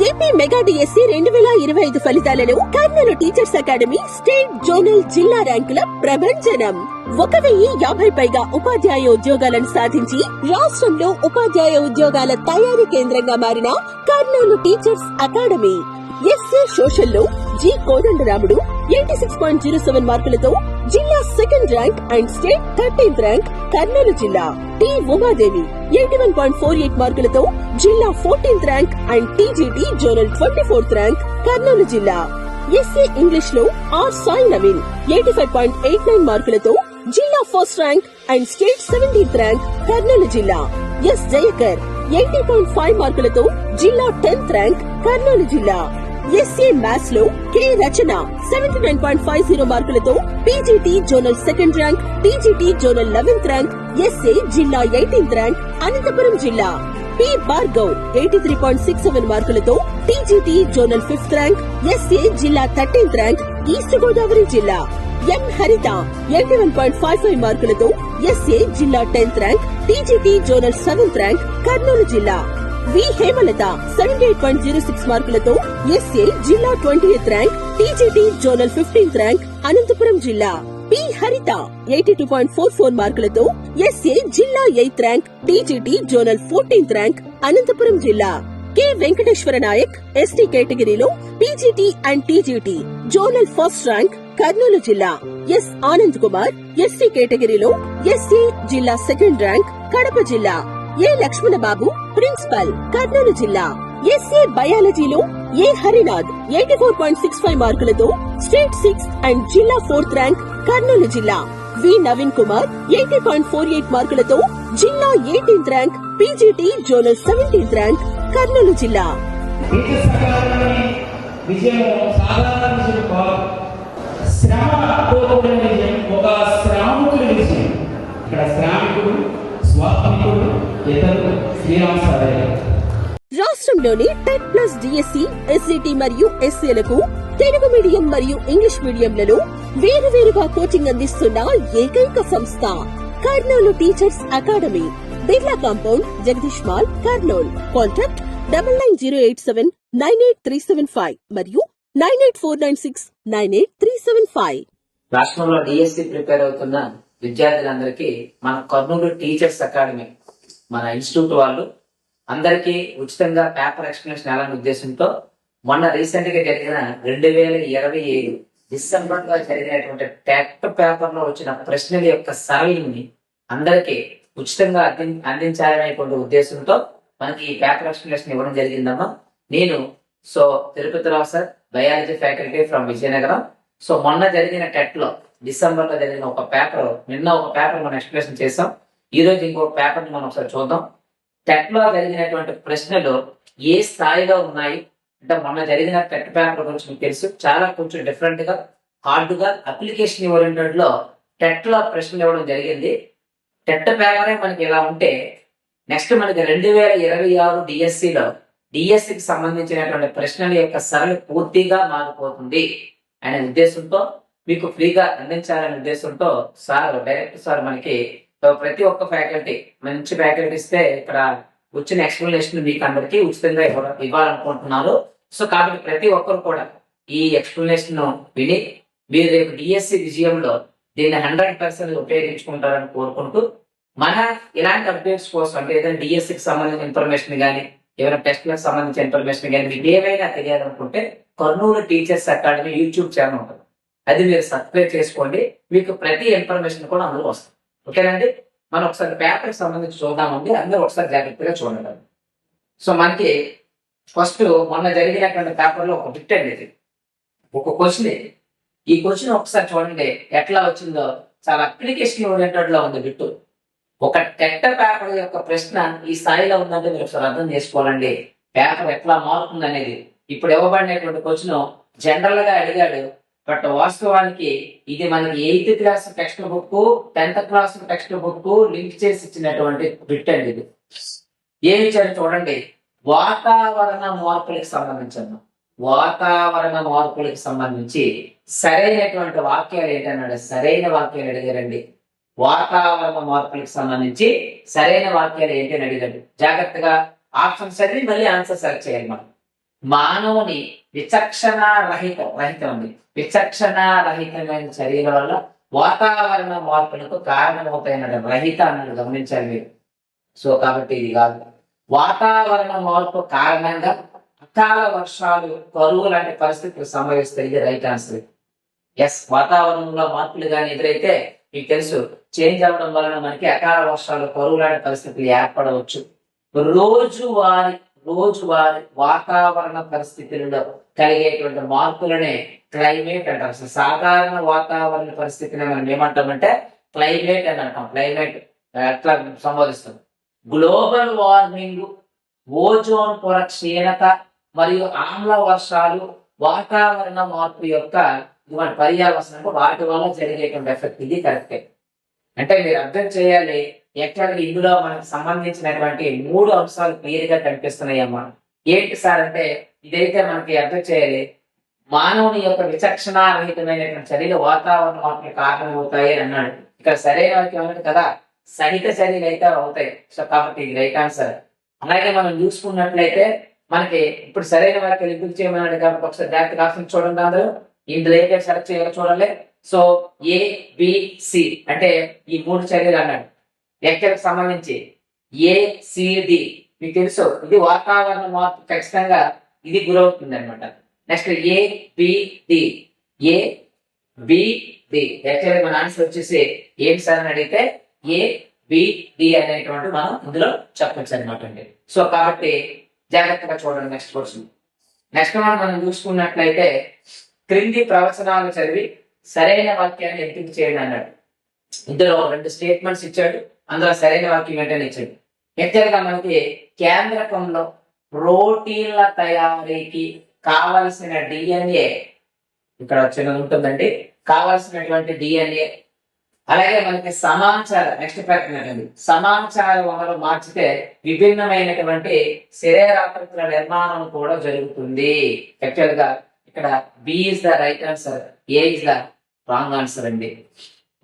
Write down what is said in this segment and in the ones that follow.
AP mega DSC 2025 ఫలితాలను Kurnool teachers academy state zonal జిల్లా ర్యాంకుల ప్రభంజనం. 1050 పైగా ఉపాధ్యాయ ఉద్యోగాలను సాధించి రాష్ట్రంలో ఉపాధ్యాయ ఉద్యోగాల తయారీ కేంద్రంగా మారిన Kurnool teachers academy. SA social లో జి కోదండరాముడు 86.07 మార్కులతో జిల్లా second rank and state 13th rank Kurnool జిల్లా. టి ఉమాదేవి 81.48 మార్కులతో జిల్లా 14th rank and TGT zonal 24th rank Kurnool జిల్లా. ఎస్ఏ ఇంగ్లీష్ లో ఆర్ సాయి నవీన్ 85.89 మార్కులతో జిల్లా first rank and state 17th rank Kurnool జిల్లా. ఎస్ జయకర్ 80.5 మార్కులతో జిల్లా 10th ర్యాంక్ కర్నూలు జిల్లా. ఎస్ఏ మ్యాథ్స్ లో కె రచన 79.50 మార్కులతో PGT zonal second rank, TGT zonal 11th rank, SA జిల్లా 18th ర్యాంక్ అనంతపురం జిల్లా. పి భార్గవ్ 83.67 మార్కులతో TGT zonal 5th rank, SA జిల్లా 13th ర్యాంక్ ఈస్ట్ గోదావరి జిల్లా. ఎం హరిత 81.55 మార్కులతో ఎస్ఏ జిల్లా 10th rank, TGT zonal 7th rank Kurnool జిల్లా. వి హేమలత 78.06 మార్కులతో ఎస్ఏ జిల్లా 20th rank, TGT zonal 15th rank Anantapur జిల్లా. పి హరిత 82.44 మార్కులతో ఎస్ఏ జిల్లా 8th rank, TGT zonal 14th rank Anantapur జిల్లా. కె వెంకటేశ్వర నాయక్ ఎస్టీ కేటగిరీలో PGT and TGT zonal first rank Kurnool జిల్లా. ఎస్ ఆనంద్ కుమార్ ఎస్టీ కేటగిరీలో ఎస్ఏ జిల్లా సెకండ్ ర్యాంక్ కడప జిల్లా. A Lakshmana Babu principal Kurnool జిల్లా. ఎస్ఏ బయాలజీలో ఏ హరినాథ్ 84.65 మార్కులతో స్టేట్ 6th అండ్ జిల్లా 4th ర్యాంక్ కర్నూలు జిల్లా. వి నవీన్ కుమార్ 80.48 మార్కులతో జిల్లా 18th rank, PGT zonal 17th rank Kurnool జిల్లా. రాష్ట్రంలోని టెట్ ప్లస్ డిఎస్సి, ఎస్జిటి మరియు ఎస్ఏలకు తెలుగు మీడియం మరియు ఇంగ్లీష్ మీడియంలలో వేరువేరుగా కోచింగ్ అందిస్తున్న ఏకైక సంస్థ Kurnool teachers academy. Birla compound, Jagadish mall, Kurnool. Contact 9908798375 మరియు 9849698375. రాష్ట్రంలో డిఎస్సి ప్రిపేర్ అవుతున్న విద్యార్థులందరికీ మన కర్నూలు టీచర్స్ అకాడమీ మన ఇన్స్టిట్యూట్ వాళ్ళు అందరికీ ఉచితంగా పేపర్ ఎక్స్ప్లెనేషన్ ఎలా ఉద్దేశంతో మొన్న రీసెంట్ గా జరిగిన 2025 డిసెంబర్ లో జరిగినటువంటి టెట్ పేపర్ లో వచ్చిన ప్రశ్నల యొక్క సరళిని అందరికీ ఉచితంగా అందించాలనేటువంటి ఉద్దేశంతో మనకి ఈ పేపర్ ఎక్స్ప్లెనేషన్ ఇవ్వడం జరిగిందమ్మా. నేను Tirupatirao sir, biology faculty from Vizianagaram. మొన్న జరిగిన టెట్ లో డిసెంబర్ లో జరిగిన ఒక పేపర్, నిన్న ఒక పేపర్ మనం ఎక్స్ప్లెనేషన్ చేసాం. ఈ రోజు ఇంకొక పేపర్ ని మనం ఒకసారి చూద్దాం. టెట్ లో జరిగినటువంటి ప్రశ్నలు ఏ స్థాయిలో ఉన్నాయి అంటే, మొన్న జరిగిన టెట్ పేపర్ గురించి మీకు తెలుసు, చాలా కొంచెం డిఫరెంట్ గా, హార్డ్ గా, అప్లికేషన్ ఓరియంటెడ్ లో టెట్ లో ప్రశ్నలు ఇవ్వడం జరిగింది. టెట్ పేపరే మనకి ఇలా ఉంటే, నెక్స్ట్ మనకి 2026 డిఎస్సిలో డిఎస్సికి సంబంధించినటువంటి ప్రశ్నల యొక్క సరళి పూర్తిగా మారిపోతుంది అనే ఉద్దేశంతో, మీకు ఫ్రీగా అందించాలనే ఉద్దేశంతో డైరెక్టర్ సార్ మనకి ప్రతి ఒక్క ఫ్యాకల్టీ, మంచి ఫ్యాకల్టీ ఇస్తే ఇక్కడ వచ్చిన ఎక్స్ప్లెనేషన్ మీకు అందరికీ ఉచితంగా ఇవ్వాలనుకుంటున్నారు. కాబట్టి ప్రతి ఒక్కరు కూడా ఈ ఎక్స్ప్లెనేషన్ విని మీరు రేపు డిఎస్సి విజయంలో దీన్ని 100% ఉపయోగించుకుంటారని కోరుకుంటూ, మన ఇలాంటి అప్డేట్స్ కోసం అంటే ఏదైనా డిఎస్సికి సంబంధించిన ఇన్ఫర్మేషన్ కానీ, ఏమైనా టెస్ట్లకు సంబంధించిన ఇన్ఫర్మేషన్ కానీ మీకు ఏమైనా తెలియాలనుకుంటే Kurnool teachers academy YouTube channel ఉంటుంది, అది మీరు సబ్స్క్రైబ్ చేసుకోండి. మీకు ప్రతి ఇన్ఫర్మేషన్ కూడా అందులో వస్తుంది. ఓకేనండి, మనం ఒకసారి పేపర్కి సంబంధించి చూద్దామండి. అందరూ ఒకసారి జాగ్రత్తగా చూడండి. మనకి ఫస్ట్ మొన్న జరిగినటువంటి పేపర్లో ఒక బిట్ అండి, ఇది ఒక క్వశ్చన్. ఈ క్వశ్చన్ ఒకసారి చూడండి ఎట్లా వచ్చిందో. చాలా అప్లికేషన్ ఓరియంటెడ్ లో ఉంది బిట్టు. ఒక టెట్ పేపర్ యొక్క ప్రశ్న ఈ స్థాయిలో ఉందంటే మీరు ఒకసారి అర్థం చేసుకోవాలండి పేపర్ ఎట్లా మారుతుంది అనేది. ఇప్పుడు ఇవ్వబడినటువంటి క్వశ్చన్ జనరల్ గా అడిగాడు, బట్ వాస్తవానికి ఇది మనకి 8th class text book, 10th class text book link చేసి ఇచ్చినటువంటి బిట్ అండి. ఇది ఏమి ఇచ్చారు చూడండి. వాతావరణ మార్పులకు సంబంధించాను, వాతావరణ మార్పులకు సంబంధించి సరైనటువంటి వాక్యాలు ఏంటన్నాడు. సరైన వాక్యాలు అడిగారండి. వాతావరణ మార్పులకు సంబంధించి సరైన వాక్యాలు ఏంటి అని అడిగాడు. జాగ్రత్తగా ఆప్షన్ చదివి మళ్ళీ ఆన్సర్ సెలెక్ట్ చేయాలి. మనం మానవుని రహితం ఉంది. విచక్షణ రహితమైన చర్యల వల్ల వాతావరణ మార్పులకు కారణమవుతాయన్న రహిత అన్నది గమనించాలి మీరు. సో కాబట్టి ఇది కాదు. వాతావరణ మార్పు కారణంగా అకాల వర్షాలు, కరువు లాంటి పరిస్థితులు సంభవిస్తాయి. ఇది రైట్ ఆన్సర్. ఎస్, వాతావరణంలో మార్పులు కానీ ఎదురైతే మీకు తెలుసు చేంజ్ అవ్వడం వలన మనకి అకాల వర్షాలు, కరువు లాంటి పరిస్థితులు ఏర్పడవచ్చు. రోజువారి వాతావరణ పరిస్థితులలో కలిగేటువంటి మార్పులనే క్లైమేట్ అంటారు. సాధారణ వాతావరణ పరిస్థితిని మనం ఏమంటామంటే క్లైమేట్ అని అంటాం. క్లైమేట్ ఎట్లా సంబోధిస్తుంది? గ్లోబల్ వార్మింగ్, ఓజోన్ పొర క్షీణత మరియు ఆమ్ల వర్షాలు వాతావరణ మార్పు యొక్క ఇటువంటి పర్యావసనం వాటి వల్ల జరిగేటువంటి ఎఫెక్ట్. ఇది కరెక్టే. అంటే మీరు అర్థం చేయాలి, ఎక్కడ ఇందులో మనకు సంబంధించినటువంటి 3 అంశాలు క్లియర్ గా కనిపిస్తున్నాయమ్మా. ఏంటి సార్ అంటే ఇదైతే మనకి అర్థం చేయాలి, మానవుని యొక్క విచక్షణారహితమైనటువంటి చర్యలు వాతావరణ మార్పులకు కారణమవుతాయి అని అన్నాడు. ఇక్కడ సరైన వాక్యం అన్నది కదా, సహిత చర్యలు అయితే అవుతాయి. సో కాబట్టి ఇది రైట్ ఆన్సర్. అలాగే మనం చూసుకున్నట్లయితే మనకి ఇప్పుడు సరైన వాక్యాలు ఎందుకు చేయమన్నాడు కాబట్టి ఒకసారి జాగ్రత్త రాసి చూడండి. అందరూ ఇందులో ఏ సెలెక్ట్ చేయాలో చూడాలి. సో ABC అంటే ఈ 3 చర్యలు అన్నాడు. ఎక్కడికి సంబంధించి ACD మీకు తెలుసు, ఇది వాతావరణ మార్పు ఖచ్చితంగా ఇది గురవుతుంది అనమాట. నెక్స్ట్ ABD యాక్చువల్లీ మన ఆన్సర్ వచ్చేసి ఏంటి సార్ అని అడిగితే ABD అనేటువంటి మనం ఇందులో చెప్పచ్చు అనమాట అండి. సో కాబట్టి జాగ్రత్తగా చూడండి. Next question. నెక్స్ట్ మనం చూసుకున్నట్లయితే క్రింది ప్రవచనాలు చదివి సరైన వాక్యాన్ని ఎంపిక చేయండి అన్నాడు. ఇందులో 2 స్టేట్మెంట్స్ ఇచ్చాడు. అందులో సరైన వాక్యం ఏంటని ఇచ్చాడు. యాక్చువల్గా మనకి కేంద్రకంలో ప్రోటీన్ల తయారీకి కావలసిన DNA ఇక్కడ చిన్నది ఉంటుందండి, కావలసినటువంటి DNA. అలాగే మనకి నెక్స్ట్ ప్రకటన సమాచార వనరు మార్చితే విభిన్నమైనటువంటి శరీరాకృతుల నిర్మాణం కూడా జరుగుతుంది. యాక్చువల్ గా ఇక్కడ B is the right answer, A is the wrong answer అండి.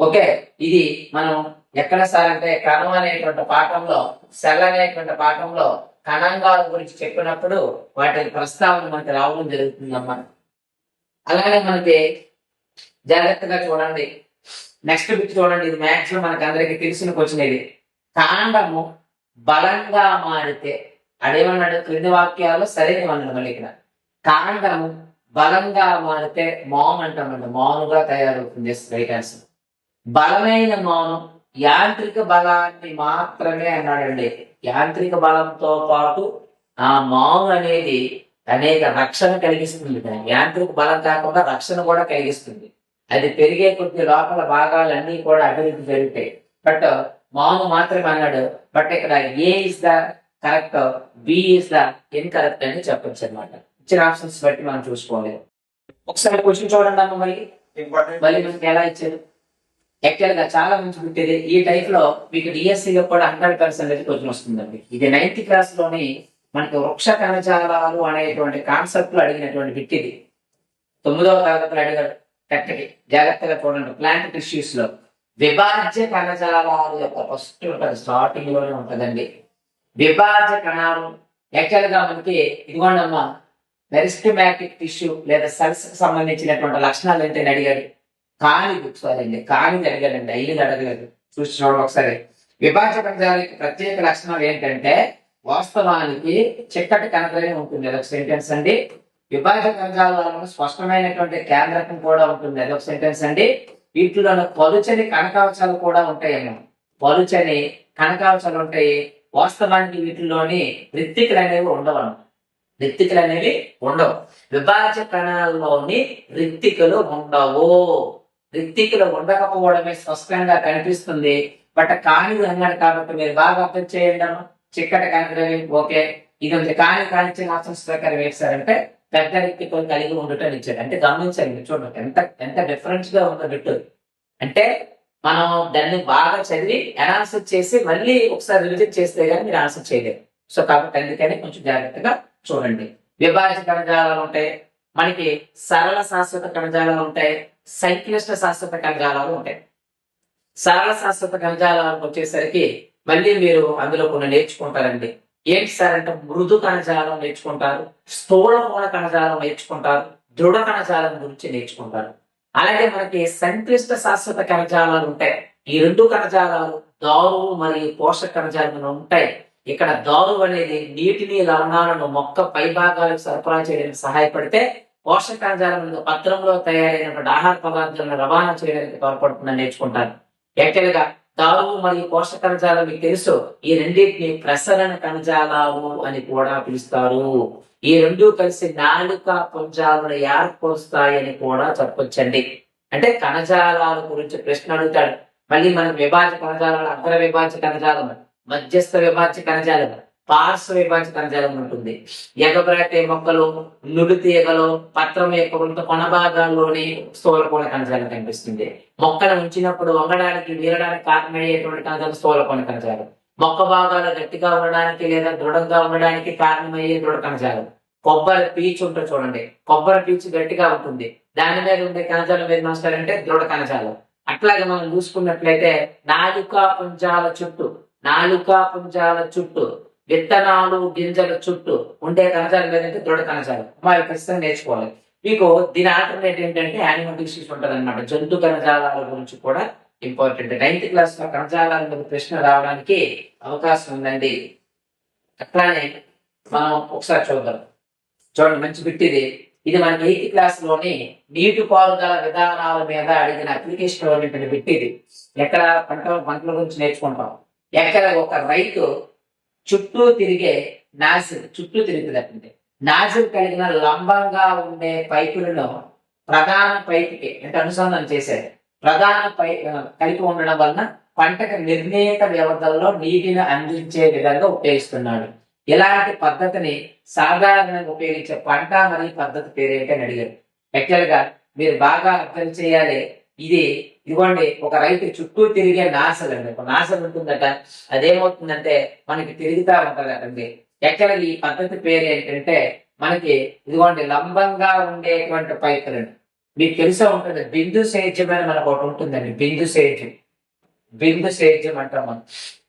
ఓకే, ఇది మనం ఎక్కడ సార్ అంటే కణం అనేటువంటి పాఠంలో, సెల్ అనేటువంటి పాఠంలో కణాంగాల గురించి చెప్పినప్పుడు వాటి ప్రస్తావన మనకి రావడం జరుగుతుందమ్మా. అలాగే మనకి జాగ్రత్తగా చూడండి. నెక్స్ట్ బిట్ చూడండి, ఇది మ్యాక్సిమం మనకి అందరికి తెలిసిన క్వశ్చన్. ఇది కాండము బలంగా మారితే అదేమన్నాడు? క్రింది వాక్యాలు సరైనవి అన్నాడు. మళ్ళీ ఇక్కడ కాండము బలంగా మారితే మౌన్ అంటామండి, మౌనుగా తయారవుతుంది. Right answer. బలమైన మౌనం యాంత్రిక బలాన్ని మాత్రమే అన్నాడండి. యాంత్రిక బలంతో పాటు ఆ మౌన్ అనేది అనేక రక్షణ కలిగిస్తుంది. యాంత్రిక బలం కాకుండా రక్షణ కూడా కలిగిస్తుంది. అది పెరిగే కొద్ది లోపల భాగాలన్నీ కూడా అభివృద్ధి జరుగుతాయి. బట్ మౌన్ మాత్రమే అన్నాడు. బట్ ఇక్కడ A is the correct, B is the incorrect అని చెప్పొచ్చు అనమాట. ఇచ్చిన ఆప్షన్స్ బట్టి మనం చూసుకోవాలి. ఒకసారి క్వశ్చన్ చూడండి అమ్మ. మళ్ళీ మనకి ఎలా ఇచ్చారు? యాక్చువల్ గా చాలా మంచి పుట్టేది. ఈ టైప్ లో మీకు డిఎస్సీలో కూడా 100% క్వశ్చన్ వస్తుందండి. ఇది 9th క్లాస్ లోని మనకి వృక్ష కణజాలాలు అనేటువంటి కాన్సెప్ట్ లో అడిగినటువంటి బిట్. ఇది 9వ తరగతిలో అడిగాడు. కరెక్ట్కి జాగ్రత్తగా చూడండి. ప్లాంట్ టిష్యూస్ లో విభాజ్య కణజాలాలు యొక్క ఫస్ట్ స్టార్టింగ్ లోనే ఉంటుందండి. విభాజ్య కణాలు యాక్చువల్ గా మనకి ఇదిగోండి అమ్మా, మెరిస్టమాటిక్ టిష్యూ లేదా సెల్స్ కి సంబంధించినటువంటి లక్షణాలు ఏంటని అడిగాడు. కాని అడిగాడండి, ఐదు అడగలేదు. చూసి చూడండి ఒకసారి. విభాజ్య కణజాలకి ప్రత్యేక లక్షణాలు ఏంటంటే వాస్తవానికి చిక్కటి కణజాలం ఉంటుంది. అదొక సెంటెన్స్ అండి. విభాజ్య కణజాలలో స్పష్టమైనటువంటి కేంద్రకం కూడా ఉంటుంది. అదొక సెంటెన్స్ అండి. వీటిలో పలుచని కణకవచాలు కూడా ఉంటాయేమో. పలుచని కణకవచాలు ఉంటాయి. వాస్తవానికి వీటిలోని రిత్తికలు అనేవి ఉండవు. విభాజ్య కణాల్లోని రిత్తికలు ఉండవు. రిత్తికలు ఉండకపోవడమే స్పష్టంగా కనిపిస్తుంది. బట్ కానిది అన్నాడు కాబట్టి మీరు బాగా అర్థం చేయండి. చిక్కటి కణజాలం ఓకే. ఇది ఉంది. కానిచ్చిన ఆప్షన్స్ ప్రకారం వేసారంటే పెద్ద రిత్తికలు కలిగి ఉండటం ఇచ్చాడు. అంటే గమనించండి, చూడండి ఎంత డిఫరెన్స్ గా ఉందో బిట్టు. అంటే మనం దాన్ని బాగా చదివి అనాన్సర్ చేసి మళ్ళీ ఒకసారి రివిజన్ చేస్తే కానీ మీరు ఆన్సర్ చేయలేరు. సో కాబట్టి అందుకని కొంచెం జాగ్రత్తగా చూడండి. విభాజ్య కణజాలాలు ఉంటాయి, మనకి సరళ శాశ్వత కణజాలాలు ఉంటాయి, సంక్లిష్ట శాశ్వత కణజాలాలు ఉంటాయి. సరళ శాశ్వత కణజాలాలకు వచ్చేసరికి మళ్ళీ మీరు అందులో కొన్ని నేర్చుకుంటారండి. ఏంటి సార్ అంటే మృదు కణజాలం నేర్చుకుంటారు, స్థూల మూల కణజాలం నేర్చుకుంటారు, దృఢ కణజాలం గురించి నేర్చుకుంటారు. అలాగే మనకి సంక్లిష్ట శాశ్వత కణజాలాలు ఉంటాయి. ఈ రెండు కణజాలాలు దారువు మరియు పోషక కణజాలాలు ఉంటాయి. ఇక్కడ దారువు అనేది నీటిని లవణాలను మొక్క పై భాగాలకు సరఫరా చేయడానికి సహాయపడితే, పోషక కణజాలం పత్రంలో తయారైనటువంటి ఆహార పదార్థాలను రవాణా చేయడానికి తోడ్పడుతుందని నేర్చుకుంటారు. యాక్చువల్గా దారువు మరియు పోషక కణజాలం మీకు తెలుసు, ఈ రెండింటిని ప్రసరణ కణజాలాలు అని కూడా పిలుస్తారు. ఈ రెండు కలిసి నాలుక పుంజాలను ఏర్పరుస్తాయని కూడా చెప్పొచ్చండి. అంటే కణజాలాల గురించి ప్రశ్న అడుగుతాడు. మళ్ళీ మనం విభాజ్య కణజాలాలు, అంతర విభాజ్య కణజాలం, మధ్యస్థ విభాజ్య కణజాలం, పార్శ్వ విభాజ్య కణజాలం ఉంటుంది. ఎగబ్రాటే మొక్కలు, నుడి తీగలు, పత్రం యొక్క వృత్త కొన భాగాల్లోని స్థూలకోణ కణజాలం కనిపిస్తుంది. మొక్కను ఉంచినప్పుడు వంగడానికి వీరడానికి కారణమయ్యేటువంటి కణజాలం స్థూలకోణ కణజాలం. మొక్క భాగాలు గట్టిగా ఉండడానికి లేదా దృఢంగా ఉండడానికి కారణమయ్యే దృఢ కణజాలం. కొబ్బరి పీచు ఉంటుంది చూడండి, కొబ్బరి పీచు గట్టిగా ఉంటుంది, దాని మీద ఉండే కణజాలం ఏది మాస్టారంటే దృఢ కణజాలం. అట్లాగే మనం చూసుకున్నట్లయితే నాలుకా పుంజాల చుట్టూ విత్తనాలు గింజల చుట్టూ ఉండే కణజాలం ఏదంటే దృఢ కణజాలం. అమ్మాయి ఖచ్చితంగా నేర్చుకోవాలి. మీకు దీని ఆల్టర్నేట్ ఏంటంటే యానిమల్ డిసీజ్ ఉంటుంది అనమాట. జంతు కణజాలాల గురించి కూడా ఇంపార్టెంట్. 9th క్లాస్ లో కణజాలాల మీద ప్రశ్న రావడానికి అవకాశం ఉందండి. అట్లానే మనం ఒకసారి చూడండి మంచి బిట్ ఇది. ఇది మనకి 8th క్లాస్ లోని నీటి పారుదల విధానాల మీద అడిగిన అప్లికేషన్ ఓరియంటెడ్ బిట్ ఇది. ఎక్కడ పంటల గురించి నేర్చుకుంటాం. ఎక్కడ ఒక రైతు చుట్టూ తిరుగుతుందంటే నాజిల్ కలిగిన లంబంగా ఉండే పైపులను ప్రధాన పైపుకి అంటే అనుసంధానం చేశారు. ప్రధాన కలిపి ఉండడం వలన పంటకు నిర్ణీత వ్యవధుల్లో నీటిని అందించే విధంగా ఉపయోగిస్తున్నాడు. ఇలాంటి పద్ధతిని సాధారణంగా ఉపయోగించే పంట మరియు పద్ధతి పేరేంటని అడిగారు. యాక్చువల్ గా మీరు బాగా అర్థం చేయాలి. ఇదిగోండి ఒక రైతు చుట్టూ తిరిగే నాసలు అండి. ఒక నాసలు ఉంటుందట, అదేమవుతుందంటే మనకి తిరుగుతా ఉంటదండి. యాక్చువల్గా ఈ పద్ధతి పేరు ఏంటంటే మనకి ఇదిగోండి లంబంగా ఉండేటువంటి పైపులండి. మీకు తెలిసే ఉంటుంది బిందు సేద్యం అని మనకు ఒకటి ఉంటుందండి. బిందు సేద్యం అంటాం మనం.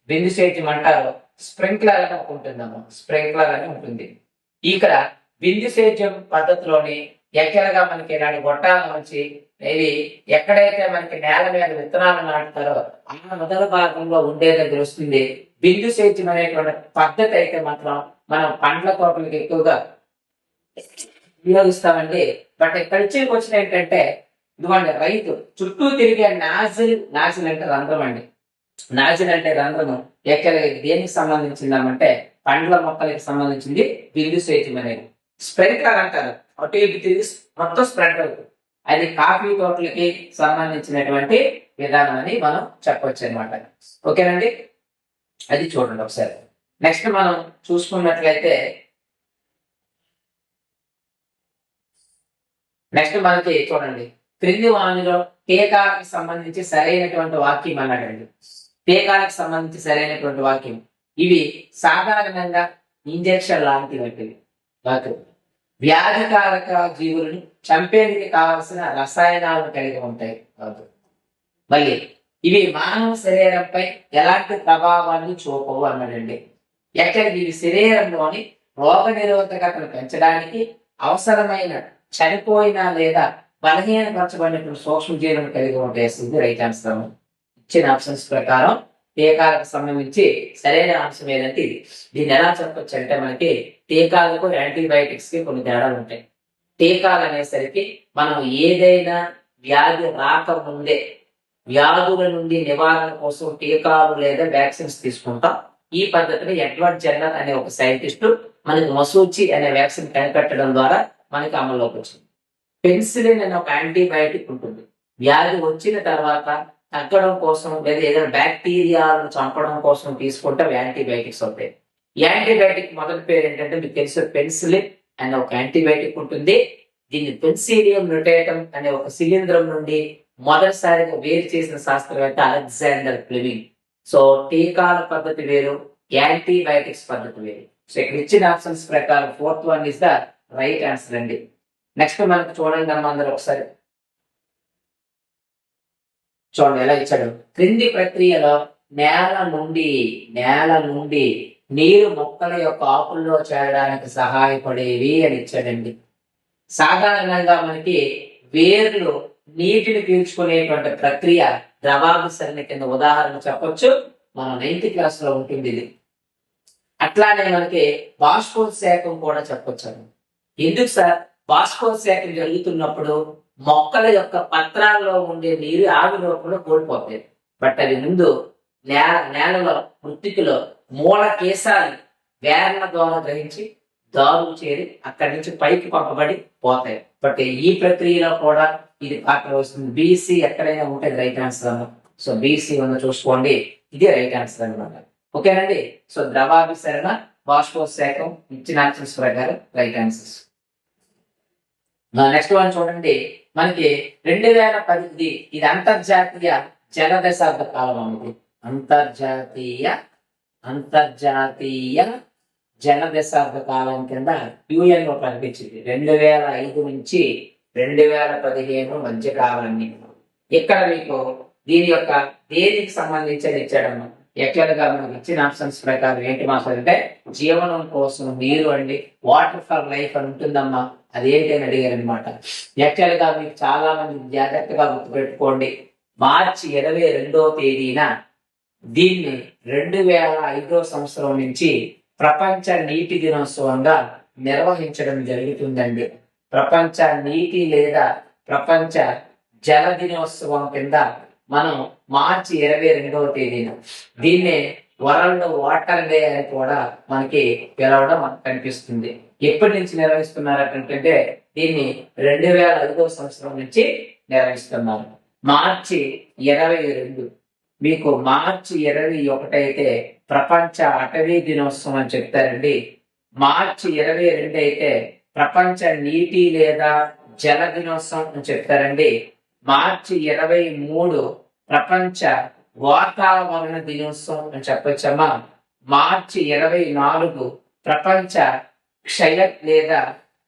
బిందు సేద్యం అంటారు. స్ప్రింక్లర్ అని ఒకటి ఉంటుందమ్మా, స్ప్రింక్లర్ అని ఉంటుంది. ఇక్కడ బిందు సేద్యం పద్ధతిలోని ఎక్కడగా మనకి ఇలాంటి గొట్టాల నుంచి ఇవి ఎక్కడైతే మనకి నేల మీద విత్తనాలు నాటుతారో ఆ మొదల భాగంలో ఉండే దగ్గర వస్తుంది. బిందు సేద్యం అనేటువంటి పద్ధతి అయితే మాత్రం మనం పండ్ల తోటలకు ఎక్కువగా వినియోగిస్తామండి. బట్ ఇక్కడ వచ్చిన ఏంటంటే ఇదిగోండి రైతు చుట్టూ తిరిగే నాజిల్ అంటే రంధ్రం అండి. నాజిల్ అంటే రంధ్రము ఎక్కడ దేనికి సంబంధించిందామంటే పండ్ల మొక్కలకి సంబంధించింది బిందు సేద్యం అనేది. స్ప్రింక్లర్ అంటారు, అటు ఇటు తిరిగి మొత్తం స్ప్రెడ్ అవుతుంది. అది కాఫీ తోటలకి సంబంధించినటువంటి విధానం అని మనం చెప్పొచ్చు అనమాట. ఓకేనండి, అది చూడండి ఒకసారి. నెక్స్ట్ మనం చూసుకున్నట్లయితే నెక్స్ట్ మనకి చూడండి క్రింది వాణిలో టీకాలకు సంబంధించి సరైనటువంటి వాక్యం అన్నాడండి. టీకాలకు సంబంధించి సరైనటువంటి వాక్యం ఇవి సాధారణంగా ఇంజెక్షన్ లాంటివంటివి కాదు. వ్యాధికారక జీవులను చంపేందుకు కావలసిన రసాయనాలను కలిగి ఉంటాయి కాదు. మళ్ళీ ఇవి మానవ శరీరంపై ఎలాంటి ప్రభావాన్ని చూపవు అన్నాడండి. యాక్చువల్గా ఇవి శరీరంలోని రోగ నిరోధకతను పెంచడానికి అవసరమైన చనిపోయిన లేదా బలహీనపరచబడినటువంటి సూక్ష్మజీవులను కలిగి ఉంటాయి. Right answer. ఇచ్చిన ఆప్షన్స్ ప్రకారం టీకాలకు సంబంధించి సరైన అంశం ఏదంటే ఇది. దీన్ని ఎలా చెప్పొచ్చు అంటే మనకి టీకాలకు యాంటీబయాటిక్స్ కి కొన్ని తేడాలు ఉంటాయి. టీకాలు అనేసరికి మనం ఏదైనా వ్యాధి రాకముందే వ్యాధుల నుండి నివారణ కోసం టీకాలు లేదా వ్యాక్సిన్స్ తీసుకుంటాం. ఈ పద్ధతిని ఎడ్వర్డ్ జెన్నర్ అనే ఒక సైంటిస్టు మనకి మసూచి అనే వ్యాక్సిన్ కనిపెట్టడం ద్వారా మనకి అమల్లోకి వచ్చింది. పెన్సిలిన్ అనే ఒక యాంటీబయాటిక్ ఉంటుంది. వ్యాధి వచ్చిన తర్వాత తగ్గడం కోసం లేదా ఏదైనా బ్యాక్టీరియాలను చంపడం కోసం తీసుకుంటే యాంటీబయాటిక్స్ అవుతాయి. యాంటీబయాటిక్ మొదటి పేరు ఏంటంటే మీకు తెలుసు పెన్సిలిన్ అనే ఒక యాంటీబయాటిక్ ఉంటుంది. దీన్ని పెన్సిలియం మ్యుటేటమ్ అనే ఒక శిలీంధ్రం నుండి మొదటిసారిగా వేరు చేసిన శాస్త్రవేత్త అలెగ్జాండర్ ఫ్లెమింగ్. సో టీకాల పద్ధతి వేరు, యాంటీబయాటిక్స్ పద్ధతి వేరు. సో ఇక్కడ ఇచ్చిన ఆప్షన్స్ ప్రకారం 4th one is the right answer అండి. నెక్స్ట్ మనకు చూడండి మనం అందరూ ఒకసారి చూడండి ఎలా ఇచ్చాడు. క్రింది ప్రక్రియలో నేల నుండి నీరు మొక్కల యొక్క ఆకుల్లో చేరడానికి సహాయపడేవి అని ఇచ్చాడండి. సాధారణంగా మనకి వేర్లు నీటిని పీల్చుకునేటువంటి ప్రక్రియ ద్రవాభిసరణ కింద ఉదాహరణ చెప్పొచ్చు. మన 9th క్లాస్ లో ఉంటుంది ఇది. అట్లానే మనకి బాష్పోత్సేకం కూడా చెప్పొచ్చు. ఎందుకు సార్ బాష్పోత్సేకం జరుగుతున్నప్పుడు మొక్కల యొక్క పత్రాల్లో ఉండే నీరు ఆవిరి రూపంలో కోల్పోతాయి. బట్ అది ముందు నేలలో మృతికలో మూల కేశాలు వేర్ల ద్వారా గ్రహించి దారులు చేరి అక్కడి నుంచి పైకి పంపబడి పోతాయి. బట్ ఈ ప్రక్రియలో కూడా ఇది పాత్ర వస్తుంది. బీసీ ఎక్కడైనా ఉంటుంది రైట్ ఆన్సర్ అన్న. సో బీసీ ఉన్న చూసుకోండి, ఇది రైట్ ఆన్సర్ అనమాట. ఓకేనండి. సో ద్రవాభిసరణ, బాష్పోత్సేకం ఇచ్చిన ఆన్సర్స్ ప్రకారం రైట్ ఆన్సర్స్. నెక్స్ట్ వన్ చూడండి, మనకి 2018 ఇది అంతర్జాతీయ జల దశాబ్ద కాలం అనేది. అంతర్జాతీయ జల దశాబ్ద కాలం కింద యుఎన్ లో ప్రకటించింది 2005 నుంచి 2015 మధ్య కాలాన్ని. ఇక్కడ మీకు దీని యొక్క దేనికి సంబంధించి ఇచ్చాడమ్మా. యాక్చువల్ గా మనకి ఇచ్చిన ఆప్షన్స్ ప్రకారం ఏంటి మాస్టర్ అంటే జీవనం కోసం నీరు అండి, వాటర్ ఫర్ లైఫ్ అని ఉంటుందమ్మా. అదేంటి అని అడిగారు అనమాట. యాక్చువల్ గా మీకు చాలా మంది జాగ్రత్తగా గుర్తుపెట్టుకోండి, మార్చి 22వ తేదీన దీన్ని 2005వ సంవత్సరం నుంచి ప్రపంచ నీటి దినోత్సవంగా నిర్వహించడం జరుగుతుందండి. ప్రపంచ నీటి లేదా ప్రపంచ జల దినోత్సవం కింద మనం మార్చి 22వ తేదీన దీన్ని వరల్డ్ వాటర్ డే అని కూడా మనకి పిలవడం మనకు కనిపిస్తుంది. ఎప్పటి నుంచి నిర్వహిస్తున్నారంటే దీన్ని 2005వ సంవత్సరం నుంచి నిర్వహిస్తున్నారు. మార్చి 22 మీకు మార్చి 21 అయితే ప్రపంచ అటవీ దినోత్సవం అని చెప్తారండి. మార్చి 22 అయితే ప్రపంచ నీటి లేదా జల దినోత్సవం అని చెప్తారండి. మార్చి 23 ప్రపంచ వాతావరణ దినోత్సవం అని చెప్పొచ్చమ్మా. మార్చి 24 ప్రపంచ క్షయ లేదా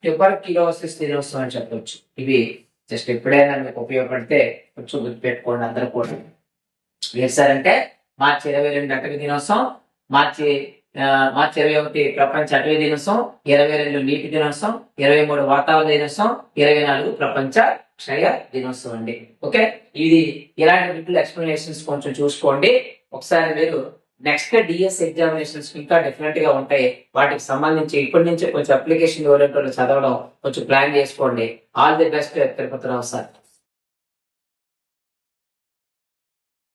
ట్యూబర్క్యులోసిస్ దినోత్సవం అని చెప్పొచ్చు. ఇవి జస్ట్ ఎప్పుడైనా మీకు ఉపయోగపడితే కొంచెం గుర్తుపెట్టుకోండి అందరూ కూడా. వేసారంటే మార్చి 22 అటవీ దినోత్సవం, మార్చి 21 ప్రపంచ అటవీ దినోత్సవం, 22 నీటి దినోత్సవం, 23 వాతావరణ దినోత్సవం, 24 ప్రపంచ క్షయ దినోత్సవం అండి. ఓకే, ఇది ఇలాంటి లిటిల్ ఎక్స్ప్లెనేషన్స్ కొంచెం చూసుకోండి. ఒకసారి మీరు నెక్స్ట్ డిఎస్ ఎగ్జామినేషన్స్ ఇంకా డెఫినెట్ గా ఉంటాయి. వాటికి సంబంధించి ఇప్పటి నుంచి కొంచెం అప్లికేషన్ ఓరియంటెడ్ చదవడం కొంచెం ప్లాన్ చేసుకోండి. All the best Tirupatirao sir.